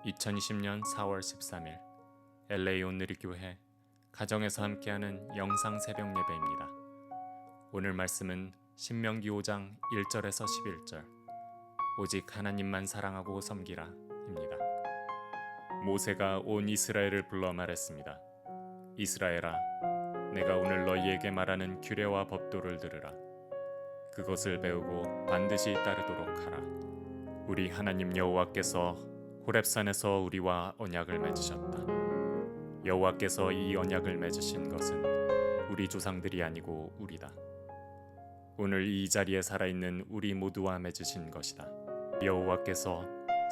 2020년 4월 13일 LA 온누리교회 가정에서 함께하는 영상 새벽 예배입니다. 오늘 말씀은 신명기 5장 1절에서 11절 오직 하나님만 사랑하고 섬기라 입니다. 모세가 온 이스라엘을 불러 말했습니다. 이스라엘아, 내가 오늘 너희에게 말하는 규례와 법도를 들으라. 그것을 배우고 반드시 따르도록 하라. 우리 하나님 여호와께서 호렙산에서 우리와 언약을 맺으셨다. 여호와께서 이 언약을 맺으신 것은 우리 조상들이 아니고 우리다. 오늘 이 자리에 살아있는 우리 모두와 맺으신 것이다. 여호와께서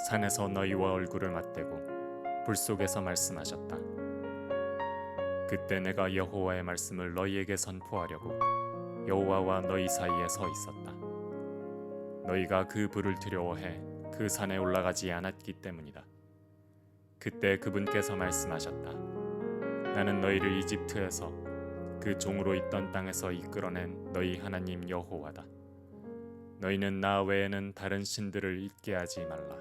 산에서 너희와 얼굴을 맞대고 불 속에서 말씀하셨다. 그때 내가 여호와의 말씀을 너희에게 선포하려고 여호와와 너희 사이에 서 있었다. 너희가 그 불을 두려워해 그 산에 올라가지 않았기 때문이다. 그때 그분께서 말씀하셨다. 나는 너희를 이집트에서 그 종으로 있던 땅에서 이끌어낸 너희 하나님 여호와다. 너희는 나 외에는 다른 신들을 잊게 하지 말라.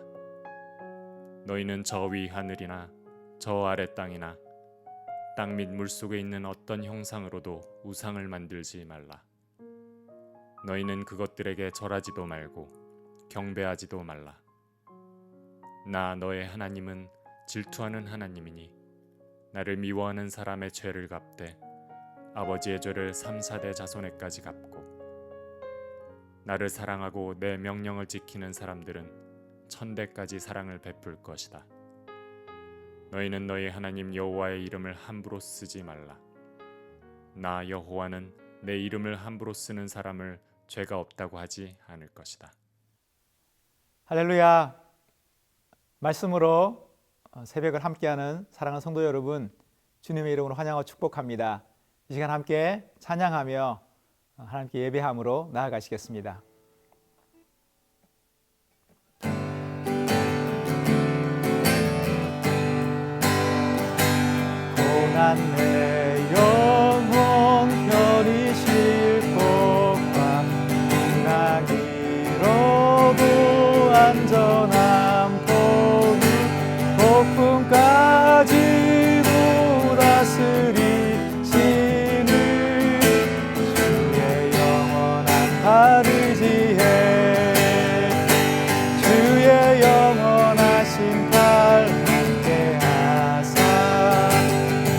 너희는 저 위 하늘이나 저 아래 땅이나 땅 및 물속에 있는 어떤 형상으로도 우상을 만들지 말라. 너희는 그것들에게 절하지도 말고 경배하지도 말라. 나 너의 하나님은 질투하는 하나님이니 나를 미워하는 사람의 죄를 갚되 아버지의 죄를 3-4대 자손에까지 갚고 나를 사랑하고 내 명령을 지키는 사람들은 1000대까지 사랑을 베풀 것이다. 너희는 너희 하나님 여호와의 이름을 함부로 쓰지 말라. 나 여호와는 내 이름을 함부로 쓰는 사람을 죄가 없다고 하지 않을 것이다. 할렐루야. 말씀으로 새벽을 함께하는 사랑하는 성도 여러분, 주님의 이름으로 환영하고 축복합니다. 이 시간 함께 찬양하며 하나님께 예배함으로 나아가시겠습니다. 고난 내 영혼 편히 쉴 곳과 풍랑이로도 안전한 폭이 폭풍까지도 다스리시는 주의 영원한 발의지혜 주의 영원하신 팔 함께하사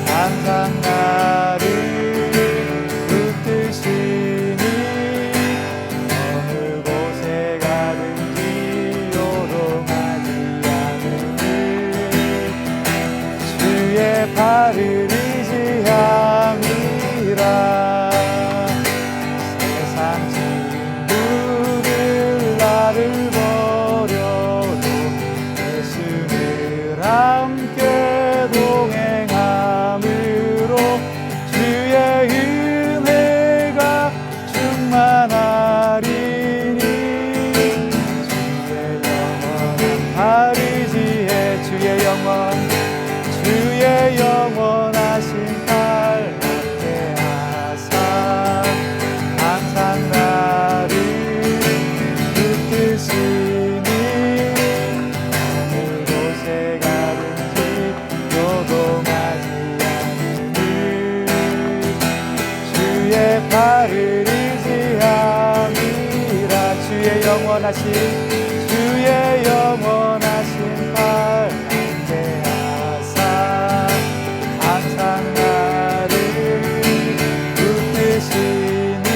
항상 나를 붙드시니 어느 곳에 가든지 요동하지 않으니 주의 발을 의지함이라. 세상 친구들 나를 버려도 예수를 함께 동행함으로 주의 은혜가 충만하리니 주의 영원한 발의지혜 주의 영원하신 팔 함께하사 항상 나를 붙드시니 어느 곳에 가든지 요동하지 않으니 주의 팔을 의지함이라. 주의 영원하신 팔 함께하사 항상 나를 붙드시니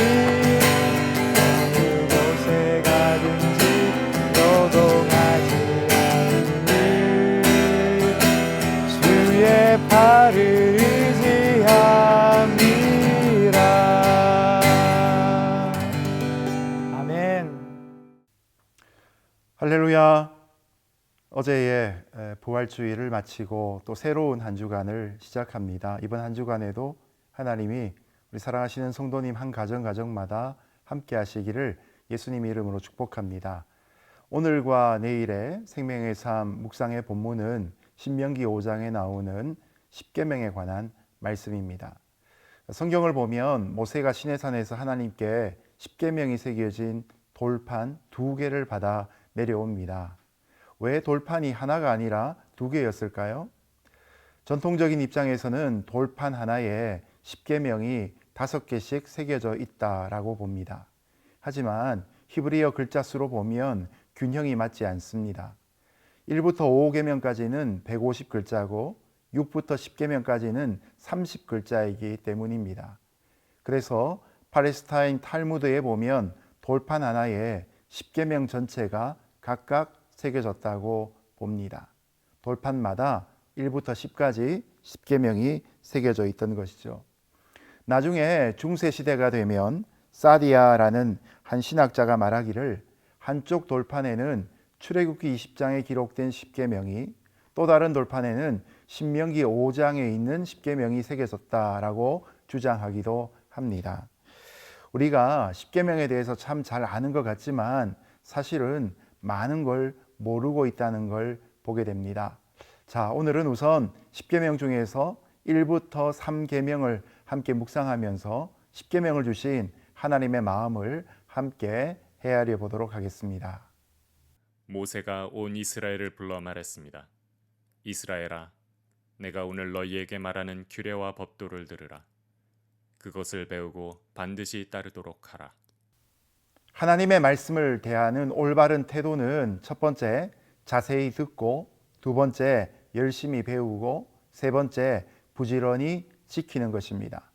어느 곳에 가든지 요동하지 않으니 주의 팔을 의지함이라. 아멘. 할렐루야. 어제의 부활주의를 마치고 또 새로운 한 주간을 시작합니다. 이번 한 주간에도 하나님이 우리 사랑하시는 성도님 한 가정마다 함께 하시기를 예수님 이름으로 축복합니다. 오늘과 내일의 생명의 삶 묵상의 본문은 신명기 5장에 나오는 십계명에 관한 말씀입니다. 성경을 보면 모세가 시내산에서 하나님께 십계명이 새겨진 돌판 2개를 받아 내려옵니다. 왜 돌판이 하나가 아니라 2개였을까요? 전통적인 입장에서는 돌판 하나에 10계명이 5개씩 새겨져 있다라고 봅니다. 하지만 히브리어 글자 수로 보면 균형이 맞지 않습니다. 1부터 5계명까지는 150글자고 6부터 10계명까지는 30글자이기 때문입니다. 그래서 팔레스타인 탈무드에 보면 돌판 하나에 10계명 전체가 각각 새겨졌다고 봅니다. 돌판마다 1부터 10까지 10계명이 새겨져 있던 것이죠. 나중에 중세 시대가 되면 사디아라는 한 신학자가 말하기를 한쪽 돌판에는 출애굽기 20장에 기록된 10계명이 또 다른 돌판에는 신명기 5장에 있는 10계명이 새겨졌다라고 주장하기도 합니다. 우리가 10계명에 대해서 참 잘 아는 것 같지만 사실은 많은 걸 모르고 있다는 걸 보게 됩니다. 자, 오늘은 우선 10계명 중에서 1부터 3계명을 함께 묵상하면서 10계명을 주신 하나님의 마음을 함께 헤아려 보도록 하겠습니다. 모세가 온 이스라엘을 불러 말했습니다. 이스라엘아, 내가 오늘 너희에게 말하는 규례와 법도를 들으라. 그것을 배우고 반드시 따르도록 하라. 하나님의 말씀을 대하는 올바른 태도는 첫 번째, 자세히 듣고, 두 번째, 열심히 배우고, 세 번째, 부지런히 지키는 것입니다.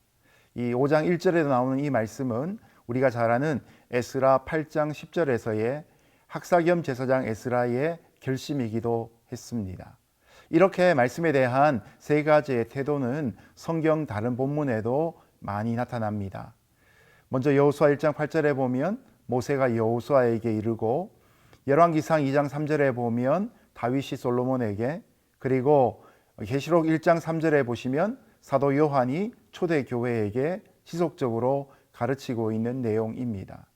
이 5장 1절에도 나오는 이 말씀은 우리가 잘 아는 에스라 8장 10절에서의 학사겸 제사장 에스라의 결심이기도 했습니다. 이렇게 말씀에 대한 세 가지의 태도는 성경 다른 본문에도 많이 나타납니다. 먼저 여호수아 1장 8절에 보면 모세가 여호수아에게 이르고, 열왕기상 2장 3절에 보면 다윗이 솔로몬에게, 그리고 계시록 1장 3절에 보시면 사도 요한이 초대 교회에게 지속적으로 가르치고 있는 내용입니다.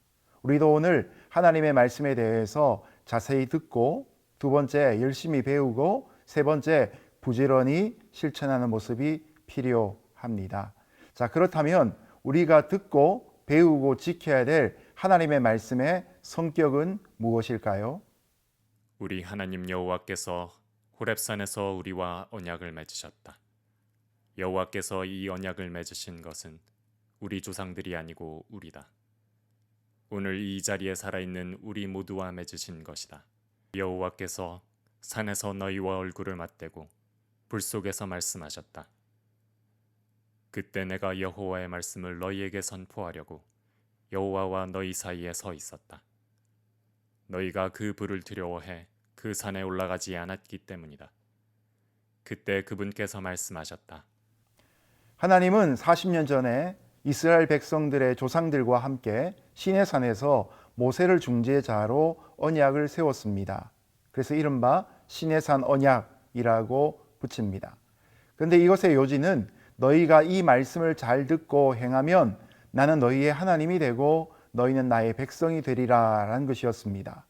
우리도 오늘 하나님의 말씀에 대해서 자세히 듣고, 두 번째 열심히 배우고, 세 번째 부지런히 실천하는 모습이 필요합니다. 자, 그렇다면 우리가 듣고 배우고 지켜야 될 하나님의 말씀의 성격은 무엇일까요? 우리 하나님 여호와께서 호렙산에서 우리와 언약을 맺으셨다. 여호와께서 이 언약을 맺으신 것은 우리 조상들이 아니고 우리다. 오늘 이 자리에 살아있는 우리 모두와 맺으신 것이다. 여호와께서 산에서 너희와 얼굴을 맞대고 불 속에서 말씀하셨다. 그때 내가 여호와의 말씀을 너희에게 선포하려고 여호와와 너희 사이에 서 있었다. 너희가 그 불을 두려워해 그 산에 올라가지 않았기 때문이다. 그때 그분께서 말씀하셨다. 하나님은 40년 전에 이스라엘 백성들의 조상들과 함께 시내산에서 모세를 중재자로 언약을 세웠습니다. 그래서 이른바 시내산 언약이라고 붙입니다. 그런데 이것의 요지는 너희가 이 말씀을 잘 듣고 행하면 나는 너희의 하나님이 되고 너희는 나의 백성이 되리라 라는 것이었습니다.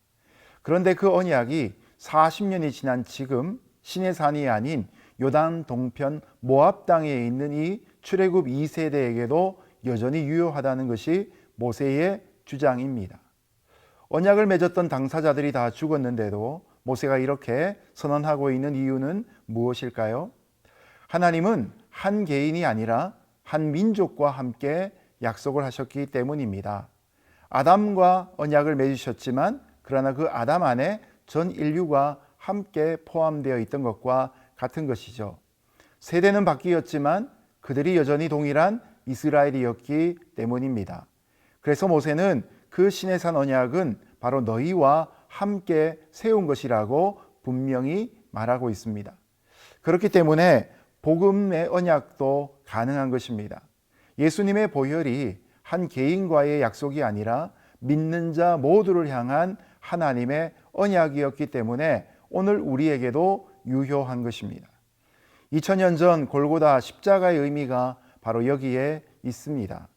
그런데 그 언약이 40년이 지난 지금 시내산이 아닌 요단 동편 모압 땅에 있는 이 출애굽 2세대에게도 여전히 유효하다는 것이 모세의 주장입니다. 언약을 맺었던 당사자들이 다 죽었는데도 모세가 이렇게 선언하고 있는 이유는 무엇일까요? 하나님은 한 개인이 아니라 한 민족과 함께 약속을 하셨기 때문입니다. 아담과 언약을 맺으셨지만 그러나 그 아담 안에 전 인류가 함께 포함되어 있던 것과 같은 것이죠. 세대는 바뀌었지만 그들이 여전히 동일한 이스라엘이었기 때문입니다. 그래서 모세는 그 시내산 언약은 바로 너희와 함께 세운 것이라고 분명히 말하고 있습니다. 그렇기 때문에 복음의 언약도 가능한 것입니다. 예수님의 보혈이 한 개인과의 약속이 아니라 믿는 자 모두를 향한 하나님의 언약이었기 때문에 오늘 우리에게도 유효한 것입니다. 2000년 전 골고다 십자가의 의미가 바로 여기에 있습니다.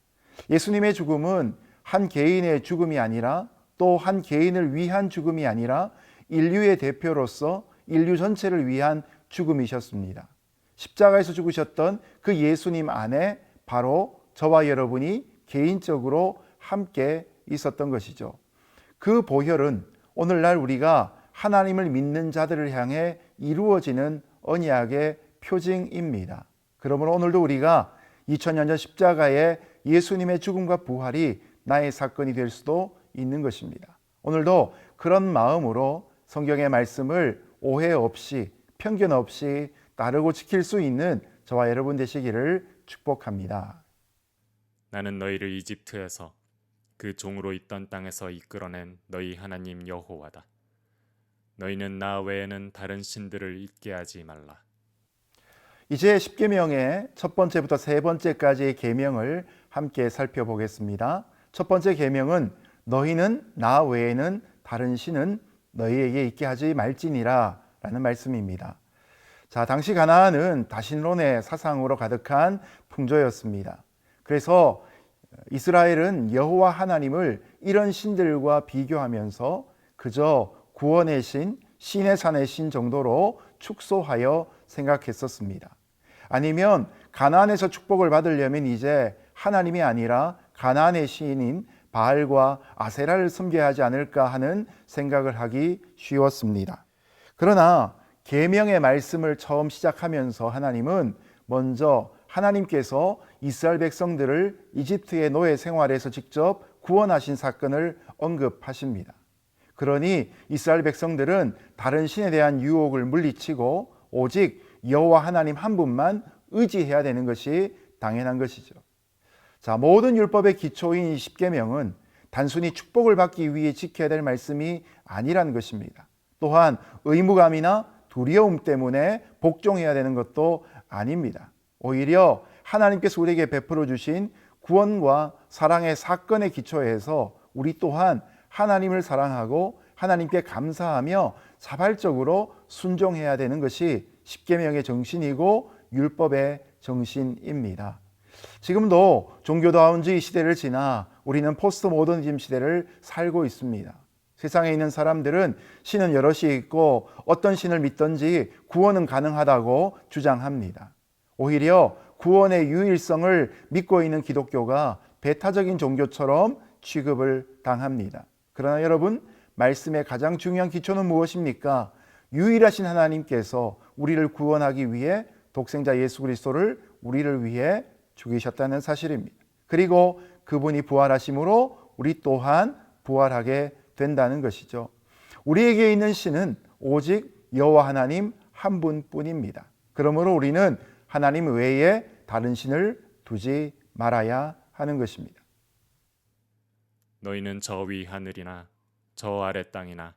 예수님의 죽음은 한 개인의 죽음이 아니라 또 한 개인을 위한 죽음이 아니라 인류의 대표로서 인류 전체를 위한 죽음이셨습니다. 십자가에서 죽으셨던 그 예수님 안에 바로 저와 여러분이 개인적으로 함께 있었던 것이죠. 그 보혈은 오늘날 우리가 하나님을 믿는 자들을 향해 이루어지는 언약의 표징입니다. 그러므로 오늘도 우리가 2000년 전 십자가의 예수님의 죽음과 부활이 나의 사건이 될 수도 있는 것입니다. 오늘도 그런 마음으로 성경의 말씀을 오해 없이 편견 없이 따르고 지킬 수 있는 저와 여러분 되시기를 축복합니다. 나는 너희를 이집트에서 그 종으로 있던 땅에서 이끌어낸 너희 하나님 여호와다. 너희는 나 외에는 다른 신들을 잊게 하지 말라. 이제 십계명의 첫 번째부터 세 번째까지의 계명을 함께 살펴보겠습니다. 첫 번째 계명은 너희는 나 외에는 다른 신은 너희에게 있게 하지 말지니라 라는 말씀입니다. 자, 당시 가나안은 다신론의 사상으로 가득한 풍조였습니다. 그래서 이스라엘은 여호와 하나님을 이런 신들과 비교하면서 그저 구원의 신, 신의 산의 신 정도로 축소하여 생각했었습니다. 아니면 가나안에서 축복을 받으려면 이제 하나님이 아니라 가나안의 신인 바알과 아세라를 섬겨야 하지 않을까 하는 생각을 하기 쉬웠습니다. 그러나 계명의 말씀을 처음 시작하면서 하나님은 먼저 하나님께서 이스라엘 백성들을 이집트의 노예 생활에서 직접 구원하신 사건을 언급하십니다. 그러니 이스라엘 백성들은 다른 신에 대한 유혹을 물리치고 오직 여호와 하나님 한 분만 의지해야 되는 것이 당연한 것이죠. 자, 모든 율법의 기초인 이 십계명은 단순히 축복을 받기 위해 지켜야 될 말씀이 아니라는 것입니다. 또한 의무감이나 두려움 때문에 복종해야 되는 것도 아닙니다. 오히려 하나님께서 우리에게 베풀어 주신 구원과 사랑의 사건의 기초에서 우리 또한 하나님을 사랑하고 하나님께 감사하며 자발적으로 순종해야 되는 것이 십계명의 정신이고 율법의 정신입니다. 지금도 종교다운주의 시대를 지나 우리는 포스트 모더니즘 시대를 살고 있습니다. 세상에 있는 사람들은 신은 여럿이 있고 어떤 신을 믿든지 구원은 가능하다고 주장합니다. 오히려 구원의 유일성을 믿고 있는 기독교가 배타적인 종교처럼 취급을 당합니다. 그러나 여러분, 말씀의 가장 중요한 기초는 무엇입니까? 유일하신 하나님께서 우리를 구원하기 위해 독생자 예수 그리스도를 우리를 위해 죽이셨다는 사실입니다. 그리고 그분이 부활하심으로 우리 또한 부활하게 된다는 것이죠. 우리에게 있는 신은 오직 여호와 하나님 한 분뿐입니다. 그러므로 우리는 하나님 외에 다른 신을 두지 말아야 하는 것입니다. 너희는 저 위 하늘이나 저 아래 땅이나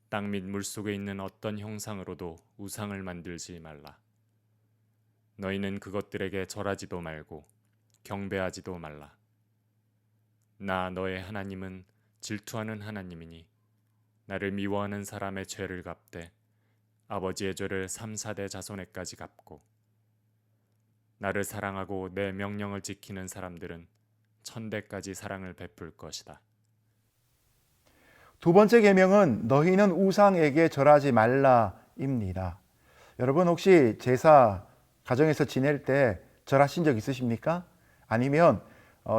땅 및 물속에 있는 어떤 형상으로도 우상을 만들지 말라. 너희는 그것들에게 절하지도 말고 경배하지도 말라. 나 너의 하나님은 질투하는 하나님이니 나를 미워하는 사람의 죄를 갚되 아버지의 죄를 3, 4대 자손에까지 갚고 나를 사랑하고 내 명령을 지키는 사람들은 1000대까지 사랑을 베풀 것이다. 두 번째 계명은 너희는 우상에게 절하지 말라입니다. 여러분 혹시 제사 가정에서 지낼 때 절하신 적 있으십니까? 아니면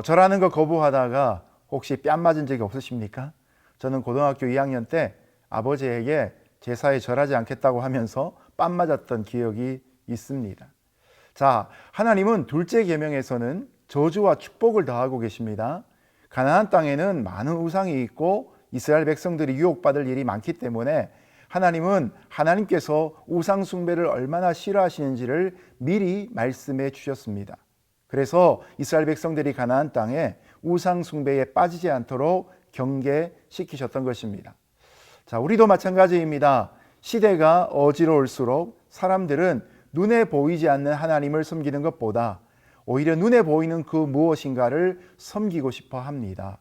절하는 거 거부하다가 혹시 뺨 맞은 적이 없으십니까? 저는 고등학교 2학년 때 아버지에게 제사에 절하지 않겠다고 하면서 뺨 맞았던 기억이 있습니다. 자, 하나님은 둘째 계명에서는 저주와 축복을 더하고 계십니다. 가나안 땅에는 많은 우상이 있고 이스라엘 백성들이 유혹받을 일이 많기 때문에 하나님은 하나님께서 우상 숭배를 얼마나 싫어하시는지를 미리 말씀해 주셨습니다. 그래서 이스라엘 백성들이 가나안 땅에 우상 숭배에 빠지지 않도록 경계시키셨던 것입니다. 자, 우리도 마찬가지입니다. 시대가 어지러울수록 사람들은 눈에 보이지 않는 하나님을 섬기는 것보다 오히려 눈에 보이는 그 무엇인가를 섬기고 싶어 합니다.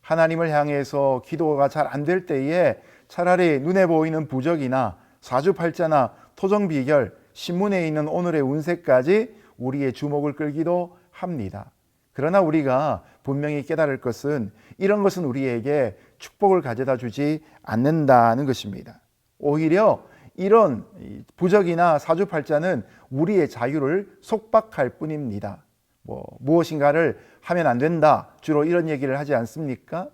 하나님을 향해서 기도가 잘 안 될 때에 차라리 눈에 보이는 부적이나 사주팔자나 토정비결, 신문에 있는 오늘의 운세까지 우리의 주목을 끌기도 합니다. 그러나 우리가 분명히 깨달을 것은 이런 것은 우리에게 축복을 가져다 주지 않는다는 것입니다. 오히려 이런 부적이나 사주팔자는 우리의 자유를 속박할 뿐입니다. 무엇인가를 하면 안 된다. 주로 이런 얘기를 하지 않습니까?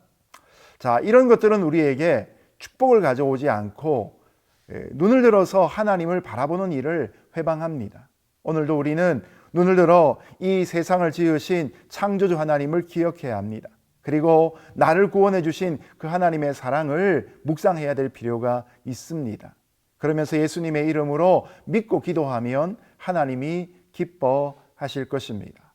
자, 이런 것들은 우리에게 축복을 가져오지 않고 눈을 들어서 하나님을 바라보는 일을 회방합니다. 오늘도 우리는 눈을 들어 이 세상을 지으신 창조주 하나님을 기억해야 합니다. 그리고 나를 구원해 주신 그 하나님의 사랑을 묵상해야 될 필요가 있습니다. 그러면서 예수님의 이름으로 믿고 기도하면 하나님이 기뻐하실 것입니다.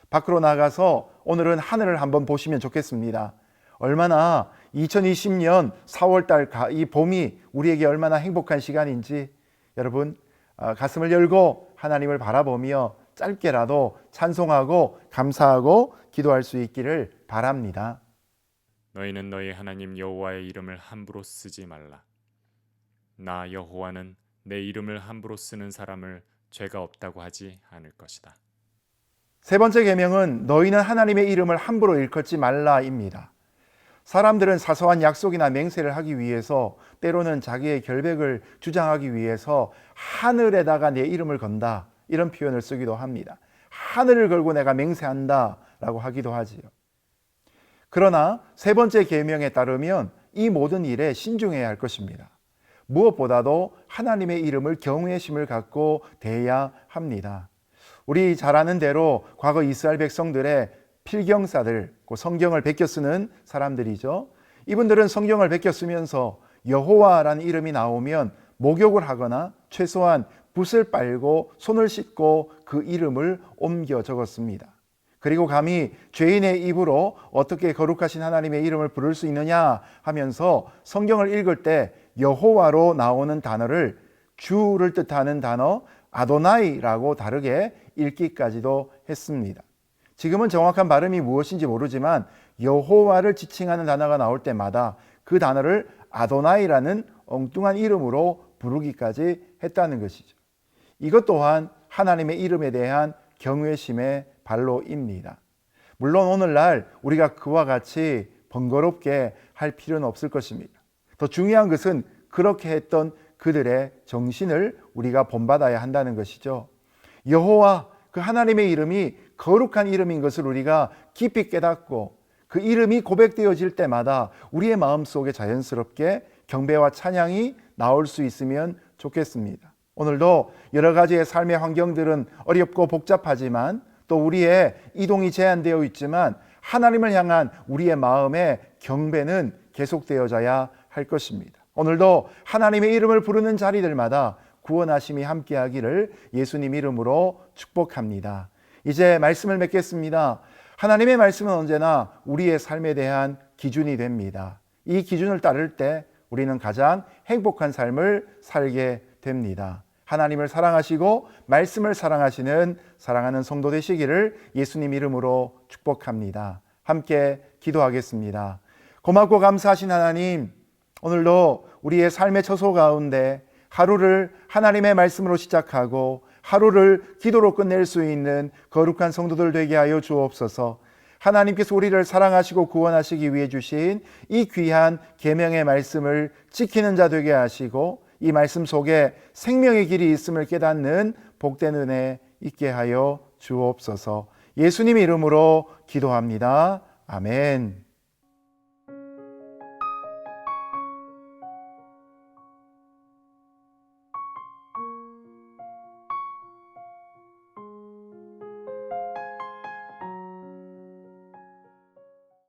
밖으로 나가서 오늘은 하늘을 한번 보시면 좋겠습니다. 얼마나 2020년 4월달 이 봄이 우리에게 얼마나 행복한 시간인지 여러분 가슴을 열고 하나님을 바라보며 짧게라도 찬송하고 감사하고 기도할 수 있기를 바랍니다. 너희는 너희 하나님 여호와의 이름을 함부로 쓰지 말라. 나 여호와는 내 이름을 함부로 쓰는 사람을 죄가 없다고 하지 않을 것이다. 세 번째 계명은 너희는 하나님의 이름을 함부로 일컫지 말라입니다. 사람들은 사소한 약속이나 맹세를 하기 위해서 때로는 자기의 결백을 주장하기 위해서 하늘에다가 내 이름을 건다 이런 표현을 쓰기도 합니다. 하늘을 걸고 내가 맹세한다 라고 하기도 하지요. 그러나 세 번째 계명에 따르면 이 모든 일에 신중해야 할 것입니다. 무엇보다도 하나님의 이름을 경외심을 갖고 대해야 합니다. 우리 잘 아는 대로 과거 이스라엘 백성들의 필경사들, 성경을 베껴 쓰는 사람들이죠. 이분들은 성경을 베껴 쓰면서 여호와라는 이름이 나오면 목욕을 하거나 최소한 붓을 빨고 손을 씻고 그 이름을 옮겨 적었습니다. 그리고 감히 죄인의 입으로 어떻게 거룩하신 하나님의 이름을 부를 수 있느냐 하면서 성경을 읽을 때 여호와로 나오는 단어를 주를 뜻하는 단어 아도나이라고 다르게 읽기까지도 했습니다. 지금은 정확한 발음이 무엇인지 모르지만 여호와를 지칭하는 단어가 나올 때마다 그 단어를 아도나이라는 엉뚱한 이름으로 부르기까지 했다는 것이죠. 이것 또한 하나님의 이름에 대한 경외심의 발로입니다. 물론 오늘날 우리가 그와 같이 번거롭게 할 필요는 없을 것입니다. 더 중요한 것은 그렇게 했던 그들의 정신을 우리가 본받아야 한다는 것이죠. 여호와 그 하나님의 이름이 거룩한 이름인 것을 우리가 깊이 깨닫고 그 이름이 고백되어질 때마다 우리의 마음속에 자연스럽게 경배와 찬양이 나올 수 있으면 좋겠습니다. 오늘도 여러 가지의 삶의 환경들은 어렵고 복잡하지만 또 우리의 이동이 제한되어 있지만 하나님을 향한 우리의 마음의 경배는 계속되어져야 할 것입니다. 오늘도 하나님의 이름을 부르는 자리들마다 구원하심이 함께하기를 예수님 이름으로 축복합니다. 이제 말씀을 맺겠습니다. 하나님의 말씀은 언제나 우리의 삶에 대한 기준이 됩니다. 이 기준을 따를 때 우리는 가장 행복한 삶을 살게 됩니다. 하나님을 사랑하시고 말씀을 사랑하시는 사랑하는 성도 되시기를 예수님 이름으로 축복합니다. 함께 기도하겠습니다. 고맙고 감사하신 하나님, 오늘도 우리의 삶의 처소 가운데 하루를 하나님의 말씀으로 시작하고 하루를 기도로 끝낼 수 있는 거룩한 성도들 되게 하여 주옵소서. 하나님께서 우리를 사랑하시고 구원하시기 위해 주신 이 귀한 계명의 말씀을 지키는 자 되게 하시고 이 말씀 속에 생명의 길이 있음을 깨닫는 복된 은혜 있게 하여 주옵소서. 예수님 이름으로 기도합니다. 아멘.